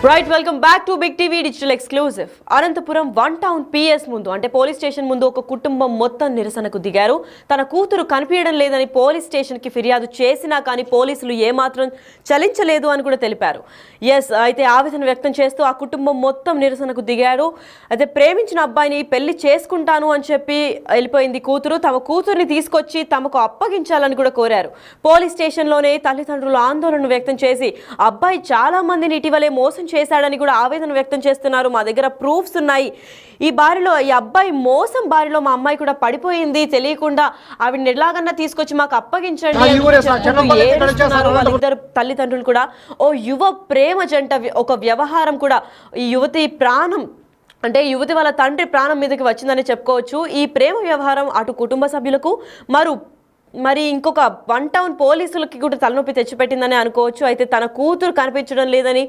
Right welcome back to Big TV digital exclusive. Anantapuram one town PS ముందు అంటే police station ముందు ఒక కుటుంబం మొత్తం నిరసనకు దిగారు. తన కూతురు కనిపించడం లేదని పోలీస్ స్టేషన్ కి ఫిర్యాదు చేసినా కానీ పోలీసులు ఏమాత్రం చలించలేదు అని కూడా తెలిపారు. అయితే ఆవేదన వ్యక్తం చేస్తూ ఆ కుటుంబం మొత్తం నిరసనకు దిగారు. అయితే ప్రేమించిన అబ్బాయిని పెళ్లి చేసుకుంటాను అని చెప్పి వెళ్ళిపోయింది కూతురు. తమ కూతుర్ని తీసుకొచ్చి తమకు అప్పగించాలని కూడా కోరారు. పోలీస్ స్టేషన్లోనే తల్లిదండ్రులు ఆందోళన వ్యక్తం చేసి అబ్బాయి చాలా మందిని ఇటీవలే మోసం చేశాడని కూడా ఆవేదన వ్యక్తం చేస్తున్నారు. మా దగ్గర ప్రూఫ్స్ ఉన్నాయి. ఈ అబ్బాయి మోసం బారిలో మా అమ్మాయి కూడా పడిపోయింది, తెలియకుండా ఆవిడని ఎలాగన్నా తీసుకొచ్చి మాకు అప్పగించండి. ఇద్దరు తల్లిదండ్రులు కూడా ఓ యువ ప్రేమ జంట ఒక వ్యవహారం కూడా ఈ యువతి ప్రాణం అంటే యువతి వాళ్ళ తండ్రి ప్రాణం మీదకి వచ్చిందని చెప్పుకోవచ్చు. ఈ ప్రేమ వ్యవహారం అటు కుటుంబ సభ్యులకు మరి ఇంకొక వన్ టౌన్ పోలీసులకి కూడా తలనొప్పి తెచ్చిపెట్టిందని అనుకోవచ్చు. అయితే తన కూతురు కనిపించడం లేదని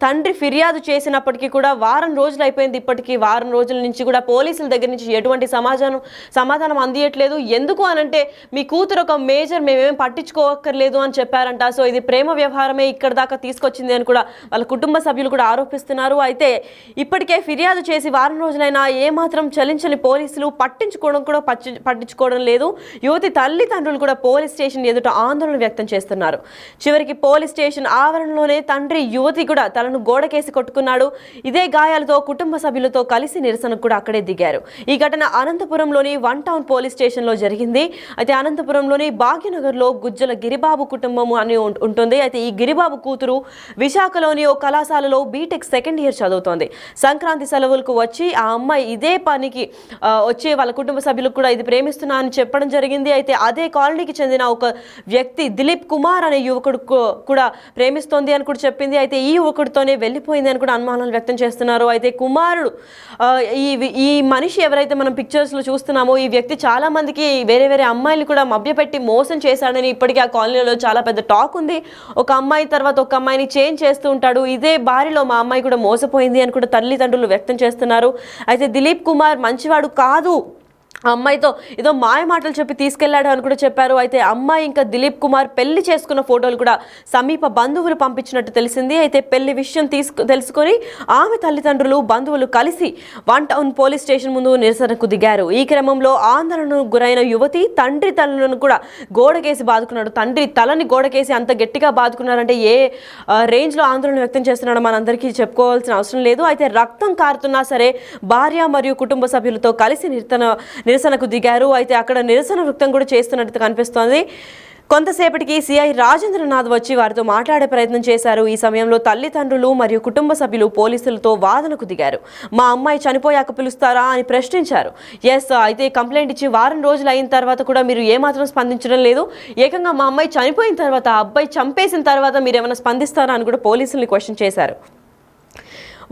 తండ్రి ఫిర్యాదు చేసినప్పటికీ కూడా వారం రోజులు అయిపోయింది. ఇప్పటికీ వారం రోజుల నుంచి కూడా పోలీసుల దగ్గర నుంచి ఎటువంటి సమాధానం అందియట్లేదు. ఎందుకు అనంటే మీ కూతురు ఒక మేజర్, మేమేం పట్టించుకోక్కర్లేదు అని చెప్పారంట. సో ఇది ప్రేమ వ్యవహారమే ఇక్కడ దాకా తీసుకొచ్చింది అని కూడా వాళ్ళ కుటుంబ సభ్యులు కూడా ఆరోపిస్తున్నారు. అయితే ఇప్పటికే ఫిర్యాదు చేసి వారం రోజులైనా ఏమాత్రం చలించని పోలీసులు పట్టించుకోవడం లేదు. యువతి తల్లిదండ్రులు కూడా పోలీస్ స్టేషన్ ఎదుట ఆందోళన వ్యక్తం చేస్తున్నారు. చివరికి పోలీస్ స్టేషన్ ఆవరణలోనే తండ్రి యువతి కూడా తలను గోడకేసి కొట్టుకున్నాడు. ఇదే గాయాలతో కుటుంబ సభ్యులతో కలిసి నిరసనకు కూడా అక్కడే దిగారు. ఈ ఘటన అనంతపురంలోని వన్ టౌన్ పోలీస్ స్టేషన్ లో జరిగింది. అయితే అనంతపురంలోని భాగ్యనగర్ లో గుజ్జల గిరిబాబు కుటుంబం అని ఉంటుంది. అయితే ఈ గిరిబాబు కూతురు విశాఖలోని ఓ కళాశాలలో బీటెక్ సెకండ్ ఇయర్ చదువుతోంది. సంక్రాంతి సెలవులకు వచ్చి ఆ అమ్మాయి ఇదే పనికి వచ్చి వాళ్ళ కుటుంబ సభ్యులకు కూడా ఇది ప్రేమిస్తున్నా అని చెప్పడం జరిగింది. అయితే అదే కాలనీకి చెందిన ఒక వ్యక్తి దిలీప్ కుమార్ అనే యువకుడు కూడా ప్రేమిస్తోంది అని కూడా చెప్పింది. అయితే ఈ యువకుడితోనే వెళ్ళిపోయింది అని కూడా అనుమానాలు వ్యక్తం చేస్తున్నారు. అయితే కుమారుడు ఈ మనిషి ఎవరైతే మనం పిక్చర్స్ లో చూస్తున్నామో ఈ వ్యక్తి చాలా మందికి వేరే వేరే అమ్మాయిలు కూడా మభ్యపెట్టి మోసం చేశాడని ఇప్పటికీ ఆ కాలనీలో చాలా పెద్ద టాక్ ఉంది. ఒక అమ్మాయి తర్వాత ఒక అమ్మాయిని చేంజ్ చేస్తూ ఉంటాడు. ఇదే బారిలో మా అమ్మాయి కూడా మోసపోయింది అని కూడా తల్లిదండ్రులు వ్యక్తం చేస్తున్నారు. అయితే దిలీప్ కుమార్ మంచివాడు కాదు, అమ్మాయితో ఏదో మాయ మాటలు చెప్పి తీసుకెళ్లాడు అని కూడా చెప్పారు. అయితే అమ్మాయి ఇంకా దిలీప్ కుమార్ పెళ్లి చేసుకున్న ఫోటోలు కూడా సమీప బంధువులు పంపించినట్టు తెలిసింది. అయితే పెళ్లి విషయం తెలుసుకొని ఆమె తల్లిదండ్రులు బంధువులు కలిసి వన్ టౌన్ పోలీస్ స్టేషన్ ముందు నిరసనకు దిగారు. ఈ క్రమంలో ఆందోళనకు గురైన యువతి తండ్రి తలను కూడా గోడకేసి బాదుకున్నాడు. తండ్రి తలని గోడకేసి అంత గట్టిగా బాదుకున్నారంటే ఏ రేంజ్ లో ఆందోళన వ్యక్తం చేస్తున్నాడో మనందరికీ చెప్పుకోవాల్సిన అవసరం లేదు. అయితే రక్తం కారుతున్నా సరే భార్య మరియు కుటుంబ సభ్యులతో కలిసి నిరసనకు దిగారు. అయితే అక్కడ నిరసన వ్యక్తం కూడా చేస్తున్నట్టు కనిపిస్తోంది. కొంతసేపటికి సిఐ రాజేంద్రనాథ్ వచ్చి వారితో మాట్లాడే ప్రయత్నం చేశారు. ఈ సమయంలో తల్లిదండ్రులు మరియు కుటుంబ సభ్యులు పోలీసులతో వాదనకు దిగారు. మా అమ్మాయి చనిపోయాక పిలుస్తారా అని ప్రశ్నించారు. అయితే కంప్లైంట్ ఇచ్చి వారం రోజులు అయిన తర్వాత కూడా మీరు ఏమాత్రం స్పందించడం లేదు. ఏకంగా మా అమ్మాయి చనిపోయిన తర్వాత అబ్బాయి చంపేసిన తర్వాత మీరు ఏమైనా స్పందిస్తారా అని కూడా పోలీసుల్ని క్వశ్చన్ చేశారు.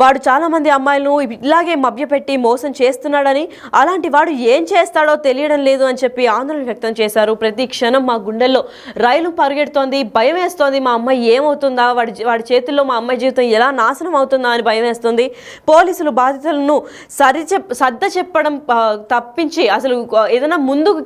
వాడు చాలా మంది అమ్మాయిలను ఇలాగే మభ్యపెట్టి మోసం చేస్తున్నాడని, అలాంటి వాడు ఏం చేస్తాడో తెలియడం లేదు అని చెప్పి ఆందోళన వ్యక్తం చేశారు. ప్రతి క్షణం మా గుండెల్లో రైలు పరిగెడుతోంది, భయం వేస్తోంది. మా అమ్మాయి ఏమవుతుందా, వాడి చేతుల్లో మా అమ్మాయి జీవితం ఎలా నాశనం అవుతుందా అని భయం వేస్తుంది. పోలీసులు బాధితులను సర్ద చెప్పడం తప్పించి అసలు ఏదైనా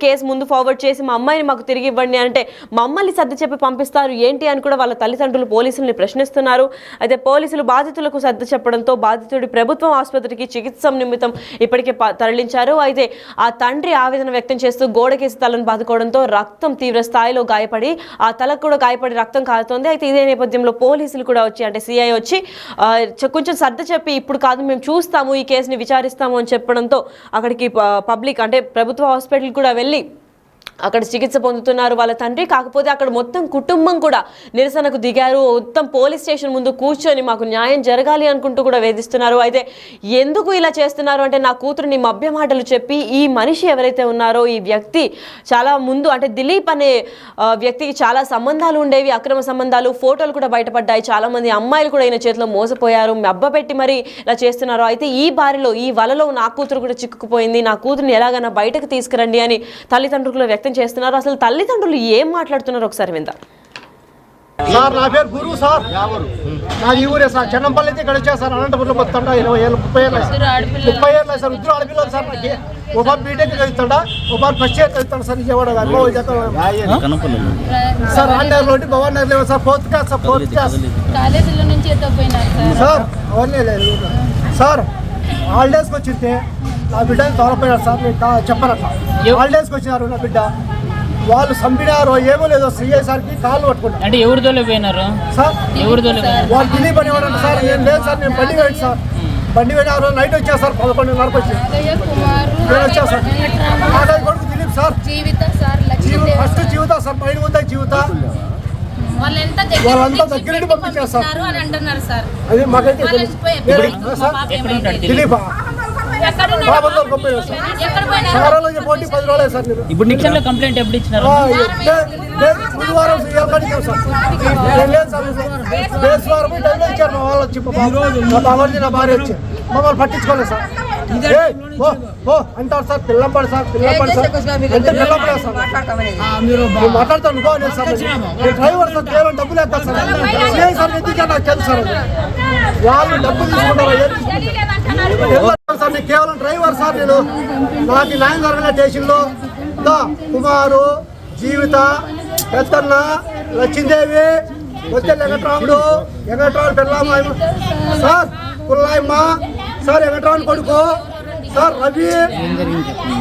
కేసు ముందు ఫార్వర్డ్ చేసి మా అమ్మాయిని మాకు తిరిగి ఇవ్వండి అంటే మమ్మల్ని సర్ద చెప్పి పంపిస్తారు ఏంటి అని కూడా వాళ్ళ తల్లిదండ్రులు పోలీసుల్ని ప్రశ్నిస్తున్నారు. అయితే పోలీసులు బాధితులకు సర్ద చెప్పడం బాధితుడి ప్రభుత్వం ఆసుపత్రికి చికిత్స నిమిత్తం ఇప్పటికే తరలించారు. అయితే ఆ తండ్రి ఆవేదన వ్యక్తం చేస్తూ గోడకేసి తలను బాదుకోవడంతో రక్తం తీవ్ర స్థాయిలో గాయపడి ఆ తలకు కూడా గాయపడి రక్తం కారుతోంది. అయితే ఇదే నేపథ్యంలో పోలీసులు కూడా వచ్చి అంటే సిఐ వచ్చి కొంచెం సర్ద చెప్పి ఇప్పుడు కాదు మేము చూస్తాము, ఈ కేసుని విచారిస్తాము అని చెప్పడంతో అక్కడికి పబ్లిక్ అంటే ప్రభుత్వ హాస్పిటల్ కూడా వెళ్ళి అక్కడ చికిత్స పొందుతున్నారు వాళ్ళ తండ్రి. కాకపోతే అక్కడ మొత్తం కుటుంబం కూడా నిరసనకు దిగారు. మొత్తం పోలీస్ స్టేషన్ ముందు కూర్చొని మాకు న్యాయం జరగాలి అనుకుంటూ కూడా వేధిస్తున్నారు. అయితే ఎందుకు ఇలా చేస్తున్నారు అంటే నా కూతురుని మభ్య మాటలు చెప్పి ఈ మనిషి ఎవరైతే ఉన్నారో ఈ వ్యక్తి చాలా ముందు అంటే దిలీప్ అనే వ్యక్తికి చాలా సంబంధాలు ఉండేవి, అక్రమ సంబంధాలు, ఫోటోలు కూడా బయటపడ్డాయి. చాలా మంది అమ్మాయిలు కూడా ఈయన చేతిలో మోసపోయారు, మబ్బపెట్టి మరి ఇలా చేస్తున్నారు. అయితే ఈ వలలో నా కూతురు కూడా చిక్కుకుపోయింది, నా కూతురుని ఎలాగైనా బయటకు తీసుకురండి అని తల్లిదండ్రులు వ్యక్తం చేస్తున్నారు. అసలు తల్లిదండ్రులు ఏం మాట్లాడుతున్నారో ఒకసారి విందాం. సార్ నా పేరు గురు సార్. నాది ఊరే సార్. చెన్నంపల్లి అయితే ఇక్కడ వచ్చా సార్. అనంతపురంలో మొత్తం 20 ఏళ్ళు 30 ఏళ్ళు సార్. ఇద్దరు ఆడపిల్లలు సార్. నాకు ఒక బీటెక్ చదువుతాడా, ఒక ఫస్ట్ ఇయర్ చదువుతాడు sir. Vijayawada sir. Andhra road Bhavan Nagar sir. Fourth class sir. Fourth class sir. అవన్నీ లేదు సార్. హాలిడేస్కి వచ్చింటే నా బిడ్డని తోలపోయారు సార్. నేను చెప్పనట్లా హాలిడేస్కి వచ్చినారు. నా బిడ్డ వాళ్ళు చంపినారు. ఏమో లేదో సిఐ సార్కి కాళ్ళు పట్టుకుంటారు. అంటే ఎవరు తోలిపోయినారు సార్? ఎవరు తోలిపోయినారు? వాళ్ళు దిలీప్ అనేవాడు సార్. ఏం లేదు సార్. నేను బండి వేయండి సార్. బండి వేయడారు. నైట్ వచ్చా సార్. 11:30 వచ్చి నేను వచ్చా సార్. నాగయ్య కొడుకు దిలీప్ సార్. ఫస్ట్ జీవిత సార్. పైన ఉందా జీవిత. వాళ్ళంతా దగ్గర పంపించారు సార్. అది మాకైతే దిలీప్ పోటీ 10 రోజులే సార్. ఇప్పుడు నిక్షన్లో కంప్లైంట్ ఎప్పుడు ఇచ్చినారు? బుధవారం లేదు సార్. బేస్వారం టైంలో ఇచ్చారు. మా వాళ్ళు వచ్చి మా బాబాజీ నా భార్య వచ్చి మమ్మల్ని పట్టించుకోలేదు సార్. అంటారు సార్. పిల్లంపడి సార్. పిల్లంపడి సార్. ఎంత పిల్లంపడే సార్. మీరు మాట్లాడతాను సార్. నేను డ్రైవర్ సార్. కేవలం డబ్బులు వేస్తారు సార్. సిఐ సార్ ఎందుకే నాకు తెలుసు సార్. వాళ్ళు డబ్బులు తీసుకుంటారు సార్. నేను కేవలం డ్రైవర్ సార్. నేను నాకు న్యాయం జరగలే స్టేషన్లో. కుమారు, జీవిత, పెద్దన్న, లక్ష్మీదేవి, వచ్చే వెంకట్రాముడు, వెంకట్రాముడు పిల్లమ్మ సార్. పుల్లమ్మ సార్. వెంకట్రాముడు కొడుకు సార్. రవి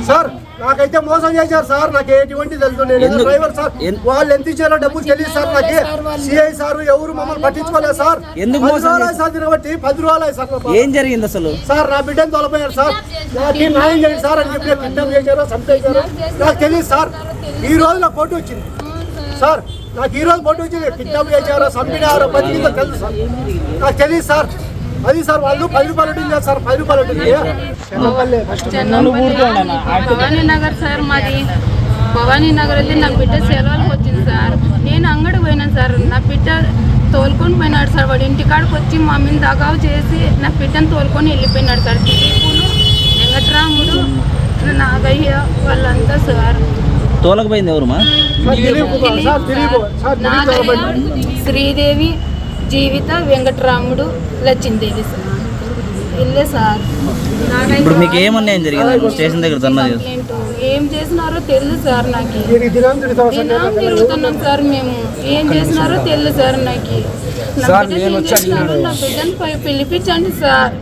సార్. నాకైతే మోసం చేశారు సార్. నాకు ఎటువంటి తెలుసు. నేను డ్రైవర్ సార్. వాళ్ళు ఎంత ఇచ్చారో డబ్బులు తెలియదు సార్. నాకు సిఐ సార్ ఎవరు మమ్మల్ని పట్టించుకోలేదు సార్. 10 రోజులు సార్. తినబట్టి 10 రోజులు సార్. ఏం జరిగింది అసలు సార్? నా బిడ్డను తొలపోయారు సార్. నాకు న్యాయం చేయండి సార్ అని చెప్పి కిడ్నాప్ చేశారో చంపేశారో నాకు తెలియదు సార్. ఈ రోజు నాకు ఫోటో వచ్చింది సార్. నాకు ఈ రోజు ఫోటో వచ్చింది. కిడ్నాప్ చేశారో చంపినారో బతికిందో తెలుసు సార్. నాకు తెలియదు సార్. అది సార్. వాళ్ళు 10 రూపాయలు ఉంటుంది సార్. 10 రూపాయలు ఉంటుంది. భవానీ నగర్ సార్. మాది భవానీ నగర్ వెళ్ళి నా బిడ్డ సెలవులకు వచ్చింది సార్. నేను అంగడికి పోయినాను సార్. నా బిడ్డ తోలుకొని పోయినాడు సార్. వాడు ఇంటికాడికి వచ్చి మా మీద దగావు చేసి నా బిడ్డను తోలుకొని వెళ్ళిపోయినాడు సార్. దిలీపులు, వెంకట్రాముడు, నాగయ్య వాళ్ళంతా సార్. తోలకపోయింది ఎవరు? శ్రీదేవి, జీవిత, వెంకట్రాముడు, లక్ష్మీదేవి సార్. వెళ్ళే సార్. ఇప్పుడు మీకు ఏమన్నాయం జరిగింది స్టేషన్ దగ్గర? ఏం చేసినారో తెలుసు సార్. నాకు తిరుగుతున్నాం సార్. మేము ఏం చేసినారో తెలుసు సార్. నాకు నా బిడ్డను పిలిపించండి సార్.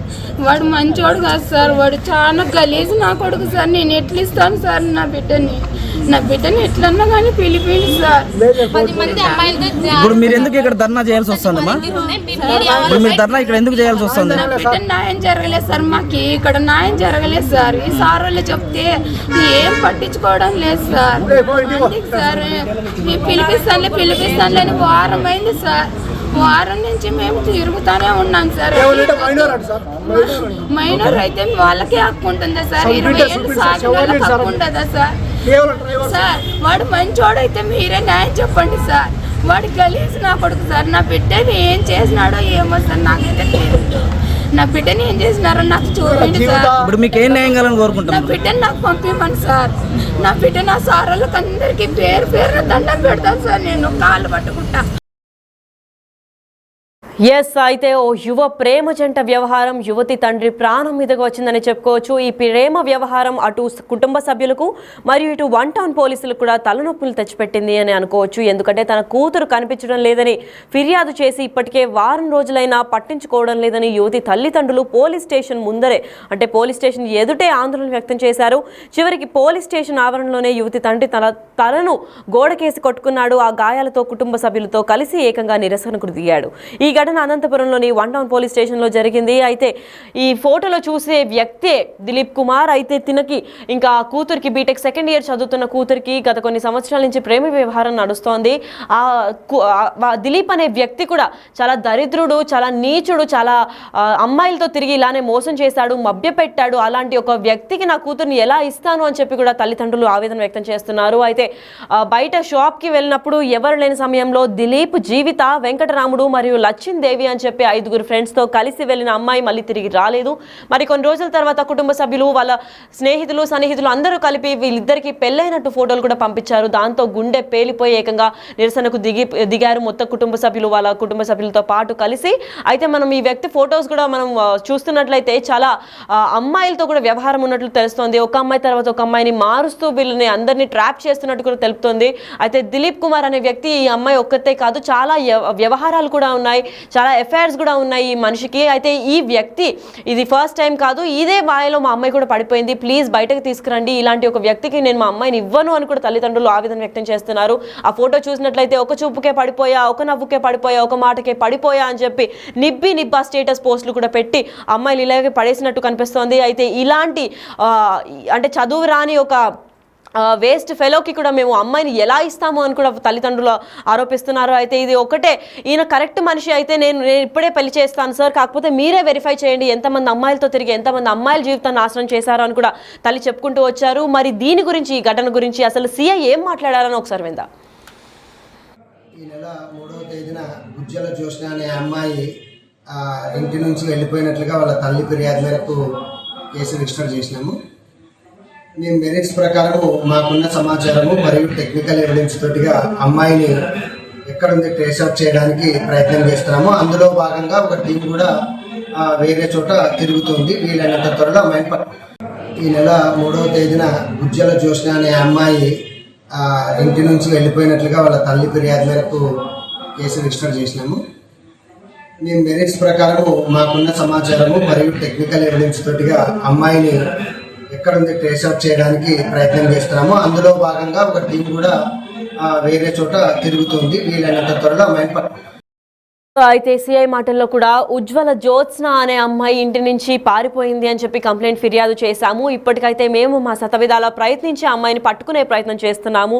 వాడు మంచోడు కాదు సార్. వాడు చాలా గలీజు నా కొడుకు సార్. నేను ఎట్లా ఇస్తాను సార్ నా బిడ్డని? నా బిడ్డని ఎట్లన్నా కానీ పిలిపిండి సార్. ఇప్పుడు మీరు ఎందుకు ఇక్కడ ధర్నా చేయాల్సి వస్తుందమ్మా? ఇప్పుడు మీరు ధర్నా ఇక్కడ ఎందుకు చేయాల్సి వస్తుంది? నా బిడ్డ న్యాయం జరగలేదు సార్. మాకు ఇక్కడ న్యాయం జరగలేదు సార్. ఈ సార్ వాళ్ళు చెప్తే ఏం పట్టించుకోవడం లేదు సార్. అందుకే సార్ పిలిపిస్తానులే అని వారం అయింది సార్. వారం నుంచి మేము తిరుగుతానే ఉన్నాం సార్. మైనర్ అయితే వాళ్ళకే హక్కు ఉంటుందా సార్? 20 ఏళ్ళు సాగిన వాళ్ళకి హక్కు ఉంటుందా సార్? సార్ వాడు మంచోడైతే మీరే న్యాయం చెప్పండి సార్. వాడు గలీజ్ నా కొడుకు సార్. నా బిడ్డని ఏం చేసినాడో ఏమో సార్. నాకైతే తెలియదు. నా బిడ్డని ఏం చేసినారో నాకు చూడండి సార్. ఇప్పుడు మీకు ఏం న్యాయం కావాలని కోరుకుంటున్నారు? నా బిడ్డని నాకు పంపివ్వండి సార్. నా బిడ్డ నా సార్ వాళ్ళకి అందరికీ పేరు దండం పెడతాను సార్. నేను కాళ్ళు పట్టుకుంటా. ఎస్, అయితే ఓ యువ ప్రేమ జంట వ్యవహారం యువతి తండ్రి ప్రాణం మీదకు వచ్చిందని చెప్పుకోవచ్చు. ఈ ప్రేమ వ్యవహారం అటు కుటుంబ సభ్యులకు మరియు ఇటు 1 టౌన్ పోలీసులకు కూడా తలనొప్పులు తెచ్చిపెట్టింది అని అనుకోవచ్చు. ఎందుకంటే తన కూతురు కనిపించడం లేదని ఫిర్యాదు చేసి ఇప్పటికే వారం రోజులైనా పట్టించుకోవడం లేదని యువతి తల్లిదండ్రులు పోలీస్ స్టేషన్ ముందరే, అంటే పోలీస్ స్టేషన్ ఎదుటే ఆందోళన వ్యక్తం చేశారు. చివరికి పోలీస్ స్టేషన్ ఆవరణలోనే యువతి తండ్రి తలను గోడకేసి కొట్టుకున్నాడు. ఆ గాయాలతో కుటుంబ సభ్యులతో కలిసి ఏకంగా నిరసనకు దిగాడు. ఈ ఘటన అనంతపురంలోని 1 టౌన్ పోలీస్ స్టేషన్లో జరిగింది. అయితే ఈ ఫోటోలో చూసే వ్యక్తే దిలీప్ కుమార్. అయితే తినకి ఇంకా కూతురికి బీటెక్ 2nd ఇయర్ చదువుతున్న కూతురికి గత కొన్ని సంవత్సరాల నుంచి ప్రేమ వ్యవహారం నడుస్తోంది. దిలీప్ అనే వ్యక్తి కూడా చాలా దరిద్రుడు, చాలా నీచుడు, చాలా అమ్మాయిలతో తిరిగి ఇలానే మోసం చేశాడు, మభ్యపెట్టాడు. అలాంటి ఒక వ్యక్తికి నా కూతుర్ని ఎలా ఇస్తాను అని చెప్పి కూడా తల్లిదండ్రులు ఆవేదన వ్యక్తం చేస్తున్నారు. అయితే బయట షాప్కి వెళ్ళినప్పుడు ఎవరు లేని సమయంలో దిలీప్, జీవిత, వెంకటరాముడు మరియు లక్ష్మీ దేవి అని చెప్పి 5 ఫ్రెండ్స్తో కలిసి వెళ్ళిన అమ్మాయి మళ్ళీ తిరిగి రాలేదు. మరి కొన్ని రోజుల తర్వాత కుటుంబ సభ్యులు వాళ్ళ స్నేహితులు సన్నిహితులు అందరూ కలిపి వీళ్ళిద్దరికి పెళ్ళైనట్టు ఫోటోలు కూడా పంపించారు. దాంతో గుండె పేలిపోయి ఏకంగా నిరసనకు దిగారు మొత్తం కుటుంబ సభ్యులు, వాళ్ళ కుటుంబ సభ్యులతో పాటు కలిసి. అయితే మనం ఈ వ్యక్తి ఫొటోస్ కూడా మనం చూస్తున్నట్లయితే చాలా అమ్మాయిలతో కూడా వ్యవహారం ఉన్నట్లు తెలుస్తోంది. ఒక అమ్మాయి తర్వాత ఒక అమ్మాయిని మారుస్తూ వీళ్ళని అందరినీ ట్రాప్ చేస్తున్నట్టు కూడా తెలుపుతోంది. అయితే దిలీప్ కుమార్ అనే వ్యక్తి ఈ అమ్మాయి ఒక్కతే కాదు, చాలా వ్యవహారాలు కూడా ఉన్నాయి, చాలా అఫైర్స్ కూడా ఉన్నాయి ఈ మనిషికి. అయితే ఈ వ్యక్తి ఇది ఫస్ట్ టైం కాదు, ఇదే బాయలో మా అమ్మాయి కూడా పడిపోయింది, ప్లీజ్ బయటకు తీసుకురండి, ఇలాంటి ఒక వ్యక్తికి నేను మా అమ్మాయిని ఇవ్వను అని కూడా తల్లిదండ్రులు ఆవేదన వ్యక్తం చేస్తున్నారు. ఆ ఫోటో చూసినట్లయితే ఒక చూపుకే పడిపోయా, ఒక నవ్వుకే పడిపోయా, ఒక మాటకే పడిపోయా అని చెప్పి నిబ్బా స్టేటస్ పోస్టులు కూడా పెట్టి అమ్మాయిలు ఇలాగే పడేసినట్టు కనిపిస్తోంది. అయితే ఇలాంటి అంటే చదువు రాని ఒక వేస్ట్ ఫెలోకి కూడా మేము అమ్మాయిని ఎలా ఇస్తాము అని కూడా తల్లిదండ్రులు ఆరోపిస్తున్నారు. అయితే ఇది ఒకటే, ఈయన కరెక్ట్ మనిషి అయితే నేను ఇప్పుడే పెళ్లి చేస్తాను సార్, కాకపోతే మీరే వెరిఫై చేయండి ఎంతమంది అమ్మాయిలతో తిరిగి ఎంతమంది అమ్మాయిల జీవితాన్ని నాశనం చేశారు అని కూడా తల్లి చెప్పుకుంటూ వచ్చారు. మరి దీని గురించి, ఈ ఘటన గురించి అసలు సీఐ ఏం మాట్లాడారని ఒకసారి విందాం. ఈ నెల 3వ తేదీన గుజ్జల జ్యోత్స్న అనే అమ్మాయి ఇంటి నుంచి వెళ్ళిపోయినట్లుగా వాళ్ళ తల్లి ఫిర్యాదు మేరకు కేసు రిజిస్టర్ చేసినాము. మేము మెరిట్స్ ప్రకారము మాకున్న సమాచారము మరియు టెక్నికల్ ఎవిడెన్స్ తోటిగా అమ్మాయిని ఎక్కడుంది ట్రేస్ అవుట్ చేయడానికి ప్రయత్నం చేస్తున్నాము. అందులో భాగంగా ఒక టీం కూడా వేరే చోట తిరుగుతుంది. వీలైనంత త్వరలో అమ్మాయిని ఈ నెల 3వ తేదీన గుజ్జల జ్యోత్స్న అనే అమ్మాయి ఇంటి నుంచి వెళ్ళిపోయినట్లుగా వాళ్ళ తల్లి ఫిర్యాదు మేరకు కేసు రిజిస్టర్ చేసినాము. మేము మెరిట్స్ ప్రకారము మాకున్న సమాచారము మరియు టెక్నికల్ ఎవిడెన్స్ తోటిగా అమ్మాయిని ఎక్కడుంది ట్రేస్ అవుట్ చేయడానికి ప్రయత్నం చేస్తున్నాము. అందులో భాగంగా ఒక టీం కూడా వేరే చోట తిరుగుతుంది. వీలైనంత త్వరలో అమ్మాయిని అయితే సిఐ మాటల్లో కూడా ఉజ్వల జ్యోత్స్న అనే అమ్మాయి ఇంటి నుంచి పారిపోయింది అని చెప్పి కంప్లైంట్ ఫిర్యాదు చేశాము. ఇప్పటికైతే మేము మా శతవిధాల ప్రయత్నించి అమ్మాయిని పట్టుకునే ప్రయత్నం చేస్తున్నాము.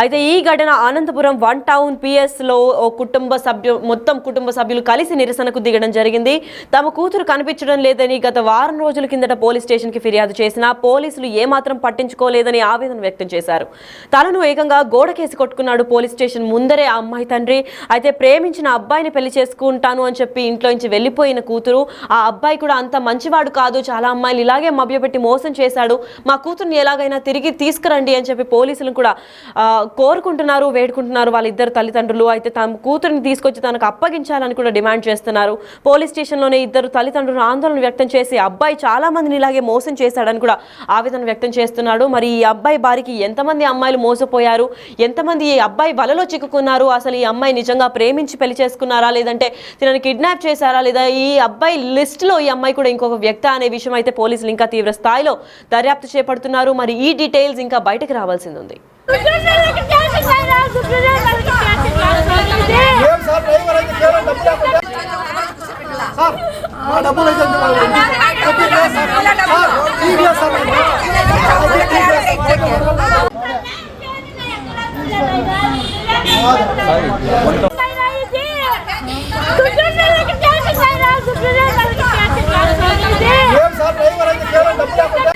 అయితే ఈ ఘటన అనంతపురం 1 టౌన్ పిఎస్లో మొత్తం కుటుంబ సభ్యులు కలిసి నిరసనకు దిగడం జరిగింది. తమ కూతురు కనిపించడం లేదని గత వారం రోజుల కిందట పోలీస్ స్టేషన్కి ఫిర్యాదు చేసినా పోలీసులు ఏమాత్రం పట్టించుకోలేదని ఆవేదన వ్యక్తం చేశారు. తనను ఏకంగా గోడకేసి కొట్టుకున్నాడు పోలీస్ స్టేషన్ ముందరే ఆ అమ్మాయి తండ్రి. అయితే ప్రేమించిన అబ్బాయిని పెళ్లి చేసుకుంటాను అని చెప్పి ఇంట్లో నుంచి వెళ్ళిపోయిన కూతురు, ఆ అబ్బాయి కూడా అంత మంచివాడు కాదు, చాలా అమ్మాయిలు ఇలాగే మభ్యపెట్టి మోసం చేశాడు, మా కూతుర్ని ఎలాగైనా తిరిగి తీసుకురండి అని చెప్పి పోలీసులను కూడా కోరుకుంటున్నారు, వేడుకుంటున్నారు వాళ్ళిద్దరు తల్లిదండ్రులు. అయితే తమ కూతురిని తీసుకొచ్చి తనకు అప్పగించాలని కూడా డిమాండ్ చేస్తున్నారు. పోలీస్ స్టేషన్లోనే ఇద్దరు తల్లిదండ్రులు ఆందోళన వ్యక్తం చేసి అబ్బాయి చాలా మందిని ఇలాగే మోసం చేశాడని కూడా ఆవేదన వ్యక్తం చేస్తున్నాడు. మరి ఈ అబ్బాయి బారికి ఎంతమంది అమ్మాయిలు మోసపోయారు, ఎంతమంది ఈ అబ్బాయి వలలో చిక్కుకున్నారు, అసలు ఈ అమ్మాయి నిజంగా ప్రేమించి పెళ్లి చేసుకున్నారా లేదంటే తినని కిడ్నాప్ చేశారా, లేదా ఈ అబ్బాయి లిస్టులో ఈ అమ్మాయి కూడా ఇంకొక వ్యక్తి అనే విషయం అయితే పోలీసులు ఇంకా తీవ్ర స్థాయిలో దర్యాప్తు చేపడుతున్నారు. మరి ఈ డీటెయిల్స్ ఇంకా బయటకు రావాల్సింది ఉంది. సార్ డ్రైవర్ అయితే కేవలం డబ్బు లేకుండా